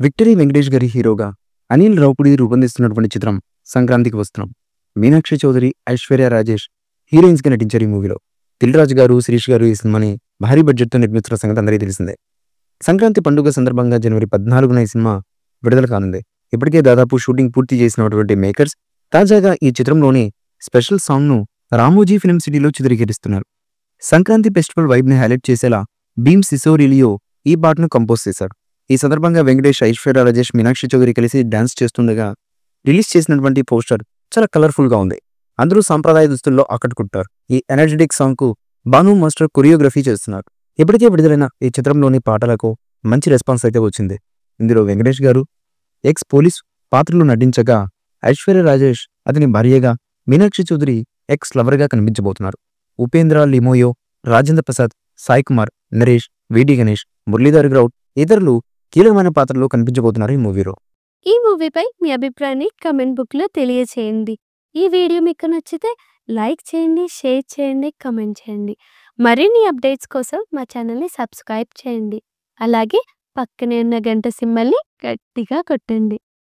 Victory Venkatesh గారి హీరోగా అనిల్ రావుపుడి రూపొందిస్తున్నటువంటి చిత్రం సంక్రాంతికి వస్తున్నాం. మీనాక్షి చౌదరి, ఐశ్వర్య రాజేష్ హీరోయిన్స్ గా నటించారు ఈ మూవీలో. దిల్ రాజు గారు, శిరీష్ గారు ఈ సినిమాని భారీ బడ్జెట్ తో నిర్మిస్తున్న సంగతి అందరికీ తెలిసిందే. సంక్రాంతి పండుగ సందర్భంగా జనవరి 14న ఈ సినిమా విడుదల కానుంది. ఇప్పటికే దాదాపు షూటింగ్ పూర్తి చేసినటువంటి మేకర్స్ తాజాగా ఈ చిత్రంలోని స్పెషల్ సాంగ్ ను రామోజీ ఫిల్మ్ సిటీలో చిత్రీకరిస్తున్నారు. సంక్రాంతి ఫెస్టివల్ వైబ్ ని హైలైట్ చేసేలా భీమ్ సిసోరిలియో ఈ పాటను కంపోజ్ చేశారు. ఈ సందర్భంగా వెంకటేష్, ఐశ్వర్య రాజేష్, మీనాక్షి చౌదరి కలిసి డాన్స్ చేస్తుండగా రిలీజ్ చేసినటువంటి పోస్టర్ చాలా కలర్ఫుల్ గా ఉంది. అందరూ సాంప్రదాయ దుస్తుల్లో ఆకట్టుకుంటారు. ఈ ఎనర్జెటిక్ సాంగ్ కు బాను మాస్టర్ కొరియోగ్రఫీ చేస్తున్నారు. ఇప్పటికే విడుదలైన ఈ చిత్రంలోని పాటలకు మంచి రెస్పాన్స్ అయితే వచ్చింది. ఇందులో వెంకటేష్ గారు ఎక్స్ పోలీస్ పాత్రలో నటించగా ఐశ్వర్య రాజేష్ అతని భార్యగా, మీనాక్షి చౌదరి ఎక్స్ లవర్ గా కనిపించబోతున్నారు. ఉపేంద్ర లిమోయో, రాజేంద్ర ప్రసాద్, సాయి కుమార్, నరేష్, విడి గణేష్, మురళీధర్ గౌడ్ ఇతరులు కీలకమైన పాత్రలో కనిపించబోతున్నారు ఈ మూవీలో. ఈ మూవీపై మీ అభిప్రాయాన్ని కమెంట్ బుక్లో తెలియచేయండి. ఈ వీడియో మీకు నచ్చితే లైక్ చేయండి, షేర్ చేయండి, కమెంట్ చేయండి. మరిన్ని అప్డేట్స్ కోసం మా ఛానల్ని సబ్స్క్రైబ్ చేయండి. అలాగే పక్కనే ఉన్న గంట సింబల్ని గట్టిగా కొట్టండి.